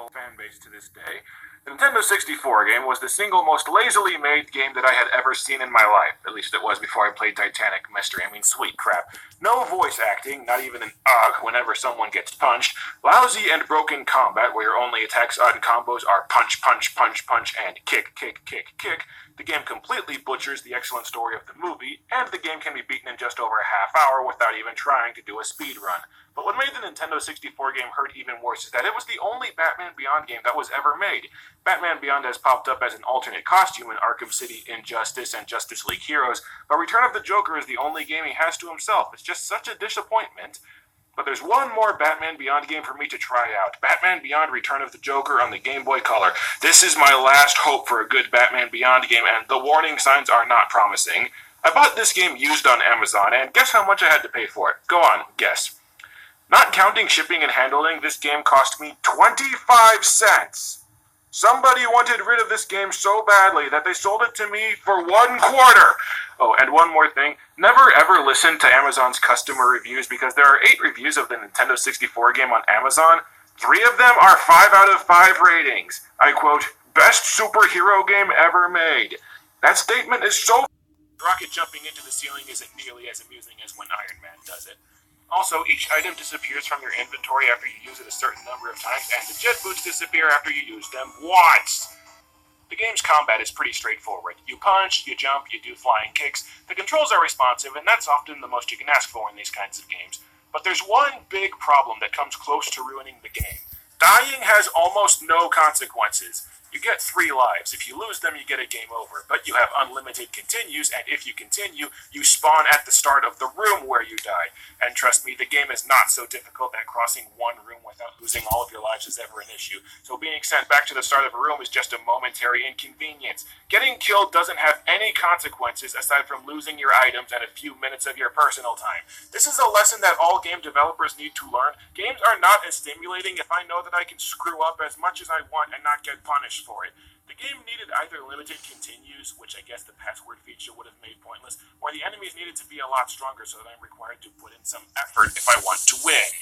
loyal fan base to this day. The Nintendo 64 game was the single most lazily made game that I had ever seen in my life. At least it was before I played Titanic Mystery. I mean, sweet crap. No voice acting, not even an ugh whenever someone gets punched. Lousy and broken combat where your only attacks and combos are punch, punch, punch, punch, and kick, kick, kick, kick. The game completely butchers the excellent story of the movie, and the game can be beaten in just over a half hour without even trying to do a speed run. But what made the Nintendo 64 game hurt even worse is that it was the only Batman Beyond game that was ever made. Batman Beyond has popped up as an alternate costume in Arkham City, Injustice, and Justice League Heroes, but Return of the Joker is the only game he has to himself. It's just such a disappointment. But there's one more Batman Beyond game for me to try out. Batman Beyond Return of the Joker on the Game Boy Color. This is my last hope for a good Batman Beyond game, and the warning signs are not promising. I bought this game used on Amazon, and guess how much I had to pay for it? Go on, guess. Not counting shipping and handling, this game cost me 25 cents. Somebody wanted rid of this game so badly that they sold it to me for $1. Oh, and one more thing. Never ever listen to Amazon's customer reviews because there are 8 reviews of the Nintendo 64 game on Amazon. 3 of them are 5 out of 5 ratings. I quote, best superhero game ever made. That statement is so rocket jumping into the ceiling isn't nearly as amusing as when Iron Man does it. Also, each item disappears from your inventory after you use it a certain number of times, and the jet boots disappear after you use them once. The game's combat is pretty straightforward. You punch, you jump, you do flying kicks. The controls are responsive, and that's often the most you can ask for in these kinds of games. But there's one big problem that comes close to ruining the game. Dying has almost no consequences. You get 3 lives. If you lose them, you get a game over. But you have unlimited continues, and if you continue, you spawn at the start of the room where you die. And trust me, the game is not so difficult that crossing one room without losing all of your lives is ever an issue. So being sent back to the start of a room is just a momentary inconvenience. Getting killed doesn't have any consequences aside from losing your items and a few minutes of your personal time. This is a lesson that all game developers need to learn. Games are not as stimulating if I know that I can screw up as much as I want and not get punished for it. The game needed either limited continues, which I guess the password feature would have made pointless, or the enemies needed to be a lot stronger so that I'm required to put in some effort if I want to win.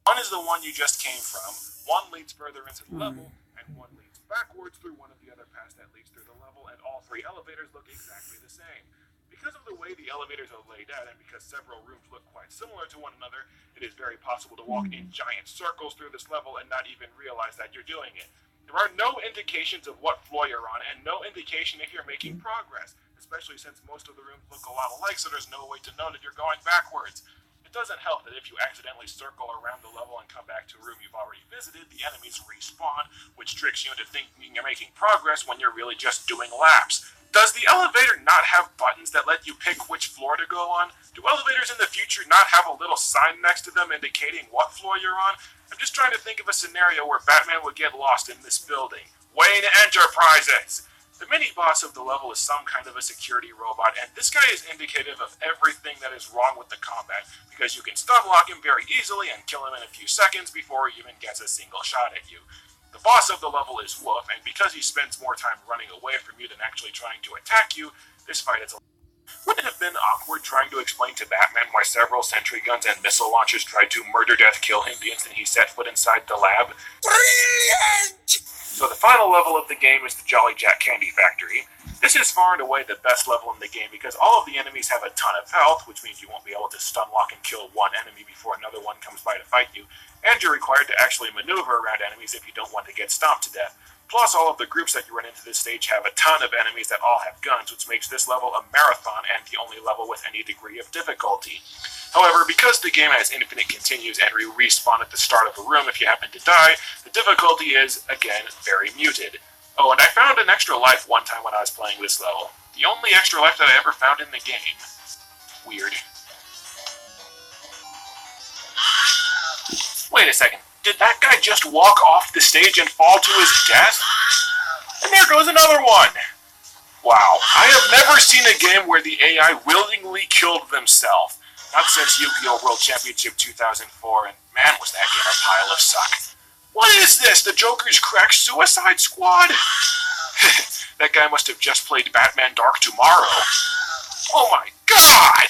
One is the one you just came from, one leads further into the level, and one leads backwards through one of the other paths that leads through the level, and all 3 elevators look exactly the same. Because of the way the elevators are laid out, and because several rooms look quite similar to one another, it is very possible to walk in giant circles through this level and not even realize that you're doing it. There are no indications of what floor you're on, and no indication if you're making progress, especially since most of the rooms look a lot alike, so there's no way to know that you're going backwards. It doesn't help that if you accidentally circle around the level and come back to a room you've already visited, the enemies respawn, which tricks you into thinking you're making progress when you're really just doing laps. Does the elevator not have buttons that let you pick which floor to go on? Do elevators in the future not have a little sign next to them indicating what floor you're on? I'm just trying to think of a scenario where Batman would get lost in this building. Wayne Enterprises! The mini-boss of the level is some kind of a security robot, and this guy is indicative of everything that is wrong with the combat, because you can stun lock him very easily and kill him in a few seconds before he even gets a single shot at you. The boss of the level is Wolf, and because he spends more time running away from you than actually trying to attack you, this fight is a... Wouldn't it have been awkward trying to explain to Batman why several sentry guns and missile launchers tried to murder-death kill him the instant he set foot inside the lab? Brilliant! So the final level of the game is the Jolly Jack Candy Factory. This is far and away the best level in the game because all of the enemies have a ton of health, which means you won't be able to stun lock and kill one enemy before another one comes by to fight you, and you're required to actually maneuver around enemies if you don't want to get stomped to death. Plus, all of the groups that you run into this stage have a ton of enemies that all have guns, which makes this level a marathon and the only level with any degree of difficulty. However, because the game has infinite continues and respawn at the start of a room if you happen to die, the difficulty is, again, very muted. Oh, and I found an extra life one time when I was playing this level. The only extra life that I ever found in the game. Weird. Wait a second. Did that guy just walk off the stage and fall to his death? And there goes another one! Wow, I have never seen a game where the AI willingly killed themselves. Not since Yu-Gi-Oh! World Championship 2004, and man was that game a pile of suck. What is this? The Joker's crack Suicide Squad? That guy must have just played Batman Dark Tomorrow. Oh my god!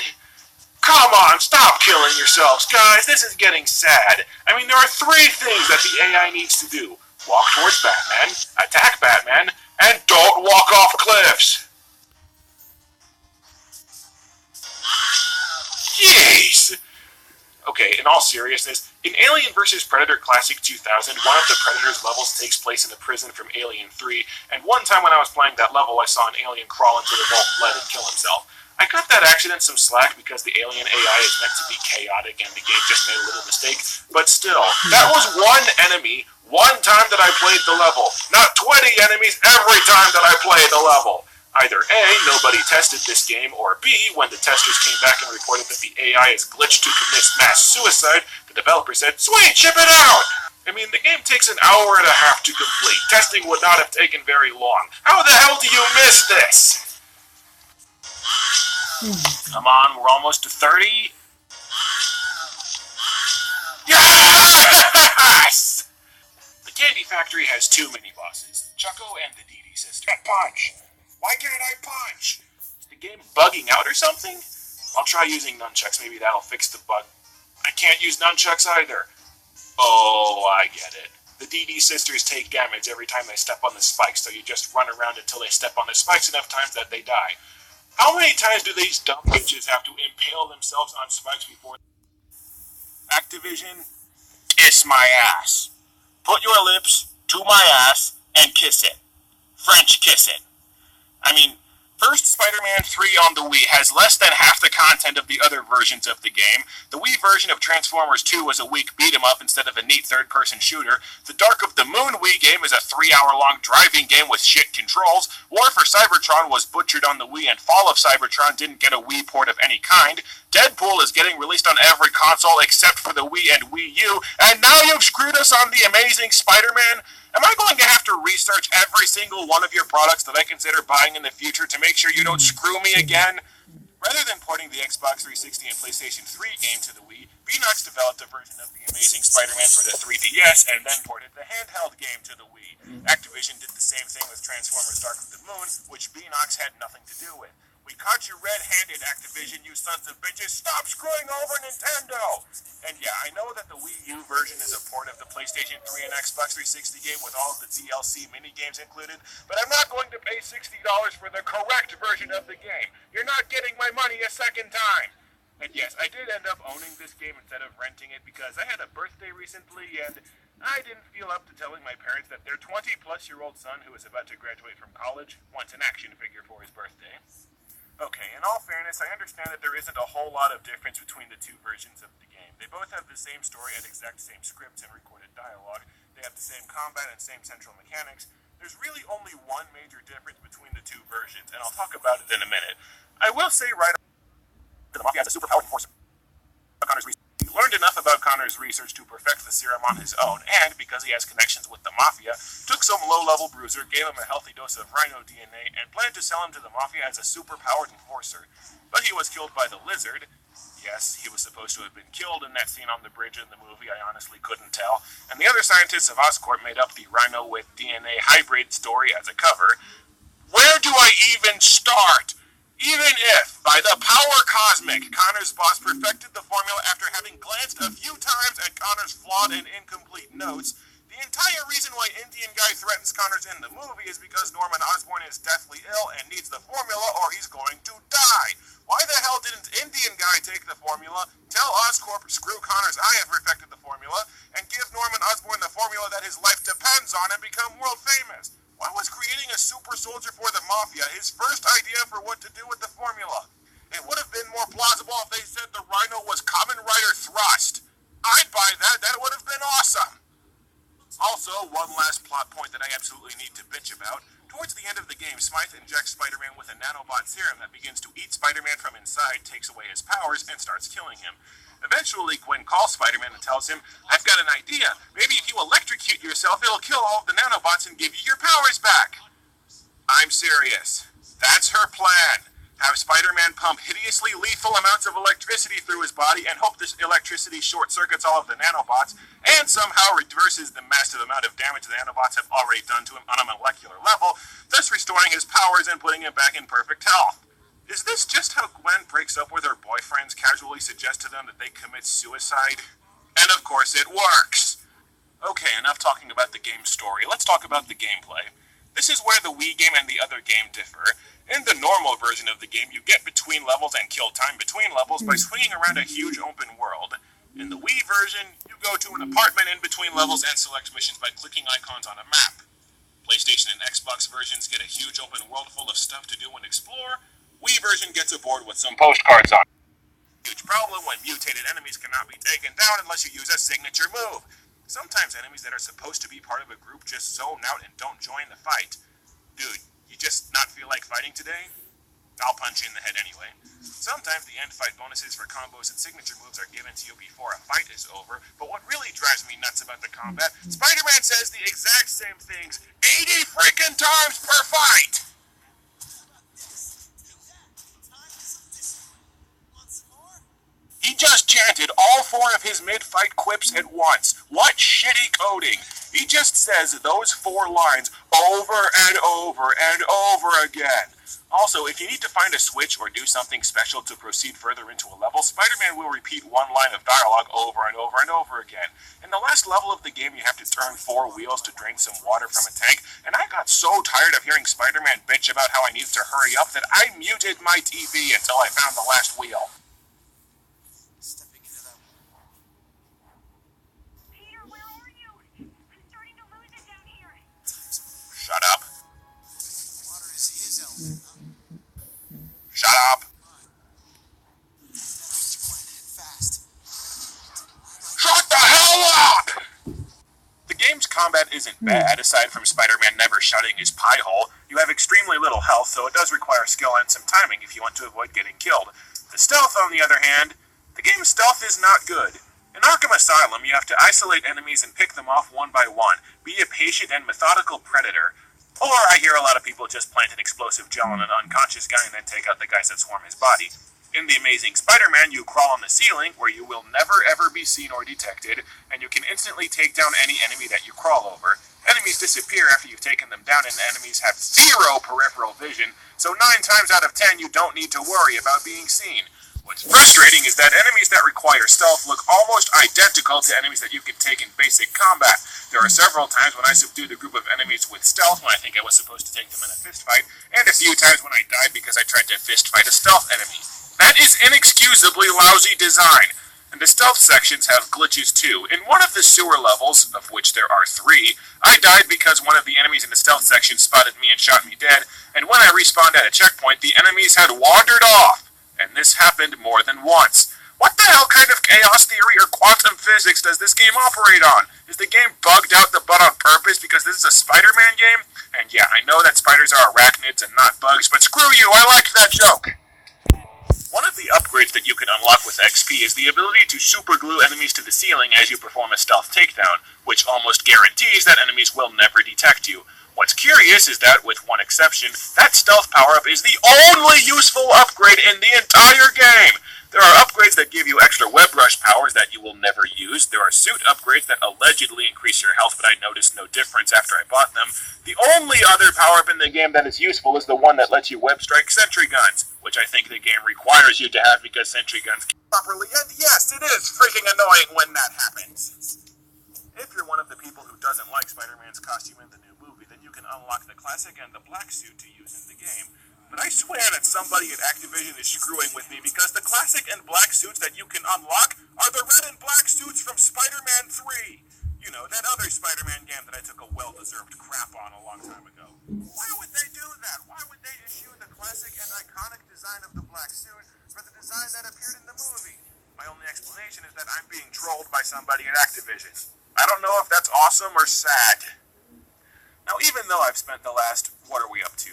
come on, stop killing yourselves, guys. This is getting sad. I mean, there are 3 things that the AI needs to do. Walk towards Batman, attack Batman, and don't walk off cliffs. Jeez! Okay, in all seriousness, in Alien vs. Predator Classic 2000, one of the Predator's levels takes place in the prison from Alien 3, and one time when I was playing that level, I saw an alien crawl into the molten lead and kill himself. I cut that accident some slack because the alien AI is meant to be chaotic and the game just made a little mistake, but still, that was one enemy, one time that I played the level, not 20 enemies every time that I played the level. Either A, nobody tested this game, or B, when the testers came back and reported that the AI is glitched to commit mass suicide, the developer said, "Sweet, ship it out!" I mean, the game takes an hour and a half to complete. Testing would not have taken very long. How the hell do you miss this? Come on, we're almost to 30. Yes! The Candy Factory has 2 mini-bosses, Chucko and the Dee Dee sister. Punch! Why can't I punch? Is the game bugging out or something? I'll try using nunchucks, maybe that'll fix the bug. I can't use nunchucks either. Oh, I get it. The Dee Dee sisters take damage every time they step on the spikes, so you just run around until they step on the spikes enough times that they die. How many times do these dumb bitches have to impale themselves on spikes before... Activision, kiss my ass. Put your lips to my ass and kiss it. French kiss it. I mean, first Spider-Man 3 on the Wii has less than half the content of the other versions of the game. The Wii version of Transformers 2 was a weak beat-em-up instead of a neat third-person shooter. The Dark of the Moon Wii game is a 3-hour-long driving game with shit controls. War for Cybertron was butchered on the Wii, and Fall of Cybertron didn't get a Wii port of any kind. Deadpool is getting released on every console except for the Wii and Wii U, and now you've screwed us on The Amazing Spider-Man? Am I going to have to research every single one of your products that I consider buying in the future to make sure you don't screw me again? Rather than porting the Xbox 360 and PlayStation 3 game to the Wii, Beanox developed a version of The Amazing Spider-Man for the 3DS and then ported the handheld game to the Wii. Activision did the same thing with Transformers Dark of the Moon, which Beanox had nothing to do with. We caught you red-handed, Activision, you sons of bitches. Stop screwing over Nintendo! And yeah, I know that the Wii U version is a port of the PlayStation 3 and Xbox 360 game with all of the DLC mini-games included, but I'm not going to pay $60 for the correct version of the game. You're not getting my money a second time! And yes, I did end up owning this game instead of renting it because I had a birthday recently, and I didn't feel up to telling my parents that their 20-plus-year-old son who is about to graduate from college wants an action figure for his birthday. Okay, in all fairness, I understand that there isn't a whole lot of difference between the 2 versions of the game. They both have the same story and exact same scripts and recorded dialogue. They have the same combat and same central mechanics. There's really only one major difference between the 2 versions, and I'll talk about it in a minute. I will say right off the Mafia has a superpowered enforcer. He learned enough about Connor's research to perfect the serum on his own, and, because he has connections with the Mafia, took some low-level bruiser, gave him a healthy dose of rhino DNA, and planned to sell him to the Mafia as a super-powered enforcer. But he was killed by the Lizard. Yes, he was supposed to have been killed in that scene on the bridge in the movie, I honestly couldn't tell. And the other scientists of Oscorp made up the Rhino with DNA hybrid story as a cover. Where do I even start? Even if, by the power cosmic, Connor's boss perfected the formula after having glanced a few times at Connor's flawed and incomplete notes, the entire reason why Indian Guy threatens Connors in the movie is because Norman Osborn is deathly ill and needs the formula or he's going to die. Why the hell didn't Indian Guy take the formula, tell Oscorp, screw Connors, I have perfected the formula, and give Norman Osborn the formula that his life depends on and become world famous? Why was creating a super soldier for the Mafia his first idea for what to do with the formula? It would have been more plausible if they said the Rhino was Kamen Rider Thrust. I'd buy that. That would have been awesome. Also, one last plot point that I absolutely need to bitch about. Towards the end of the game, Smythe injects Spider-Man with a nanobot serum that begins to eat Spider-Man from inside, takes away his powers, and starts killing him. Eventually, Gwen calls Spider-Man and tells him, "I've got an idea. Maybe if you electrocute yourself, it'll kill all of the nanobots and give you your powers back." I'm serious. That's her plan. Have Spider-Man pump hideously lethal amounts of electricity through his body and hope this electricity short-circuits all of the nanobots and somehow reverses the massive amount of damage the nanobots have already done to him on a molecular level, thus restoring his powers and putting him back in perfect health. Is this just how Gwen breaks up with her boyfriends, casually suggest to them that they commit suicide? And of course it works! Okay, enough talking about the game's story. Let's talk about the gameplay. This is where the Wii game and the other game differ. In the normal version of the game, you get between levels and kill time between levels by swinging around a huge open world. In the Wii version, you go to an apartment in between levels and select missions by clicking icons on a map. PlayStation and Xbox versions get a huge open world full of stuff to do and explore. Wii version gets a board with some postcards on it. Huge problem when mutated enemies cannot be taken down unless you use a signature move. Sometimes enemies that are supposed to be part of a group just zone out and don't join the fight. Dude, you just not feel like fighting today? I'll punch you in the head anyway. Sometimes the end fight bonuses for combos and signature moves are given to you before a fight is over, but what really drives me nuts about the combat, Spider-Man says the exact same things 80 freaking times per fight! He just chanted all 4 of his mid-fight quips at once. What shitty coding! He just says those 4 lines over and over and over again. Also, if you need to find a switch or do something special to proceed further into a level, Spider-Man will repeat one line of dialogue over and over and over again. In the last level of the game, you have to turn 4 wheels to drink some water from a tank, and I got so tired of hearing Spider-Man bitch about how I needed to hurry up that I muted my TV until I found the last wheel. Shut up. Shut up. Shut the hell up! The game's combat isn't bad, aside from Spider-Man never shutting his pie hole. You have extremely little health, so it does require skill and some timing if you want to avoid getting killed. The stealth, on the other hand, the game's stealth is not good. In Arkham Asylum, you have to isolate enemies and pick them off one by one. Be a patient and methodical predator. Or I hear a lot of people just plant an explosive gel on an unconscious guy and then take out the guys that swarm his body. In The Amazing Spider-Man, you crawl on the ceiling, where you will never ever be seen or detected, and you can instantly take down any enemy that you crawl over. Enemies disappear after you've taken them down, and enemies have 0 peripheral vision, so 9 times out of 10 you don't need to worry about being seen. What's frustrating is that enemies that require stealth look almost identical to enemies that you can take in basic combat. There are several times when I subdued a group of enemies with stealth when I think I was supposed to take them in a fist fight, and a few times when I died because I tried to fist fight a stealth enemy. That is inexcusably lousy design. And the stealth sections have glitches too. In one of the sewer levels, of which there are 3, I died because one of the enemies in the stealth section spotted me and shot me dead, and when I respawned at a checkpoint, the enemies had wandered off. And this happened more than once. What the hell kind of chaos theory or quantum physics does this game operate on? Is the game bugged out the butt on purpose because this is a Spider-Man game? And yeah, I know that spiders are arachnids and not bugs, but screw you, I liked that joke! One of the upgrades that you can unlock with XP is the ability to superglue enemies to the ceiling as you perform a stealth takedown, which almost guarantees that enemies will never detect you. What's curious is that, with one exception, that stealth power-up is the only useful upgrade in the entire game! There are upgrades that give you extra web rush powers that you will never use. There are suit upgrades that allegedly increase your health, but I noticed no difference after I bought them. The only other power-up in the game that is useful is the one that lets you web strike sentry guns, which I think the game requires you to have because sentry guns can properly, and yes, it is freaking annoying when that happens. If you're one of the people who doesn't like Spider-Man's costume in the new movie, then you can unlock the classic and the black suit to use in the game. But I swear that somebody at Activision is screwing with me because the classic and black suits that you can unlock are the red and black suits from Spider-Man 3. You know, that other Spider-Man game that I took a well-deserved crap on a long time ago. Why would they do that? Why would they issue the classic and iconic design of the black suit for the design that appeared in the movie? My only explanation is that I'm being trolled by somebody at Activision. I don't know if that's awesome or sad. Now, even though I've spent the last,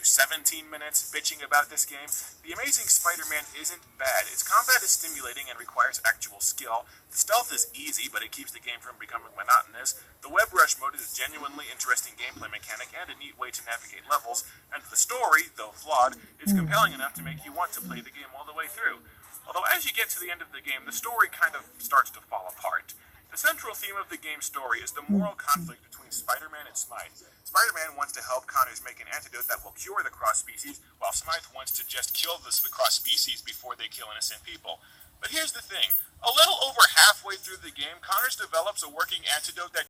17 minutes bitching about this game, The Amazing Spider-Man isn't bad. Its combat is stimulating and requires actual skill. The stealth is easy, but it keeps the game from becoming monotonous. The web rush mode is a genuinely interesting gameplay mechanic and a neat way to navigate levels. And the story, though flawed, is compelling enough to make you want to play the game all the way through. Although as you get to the end of the game, the story kind of starts to fall apart. The central theme of the game's story is the moral conflict between Spider-Man and Smythe. Spider-Man wants to help Connors make an antidote that will cure the cross-species, while Smythe wants to just kill the cross-species before they kill innocent people. But here's the thing. A little over halfway through the game, Connors develops a working antidote that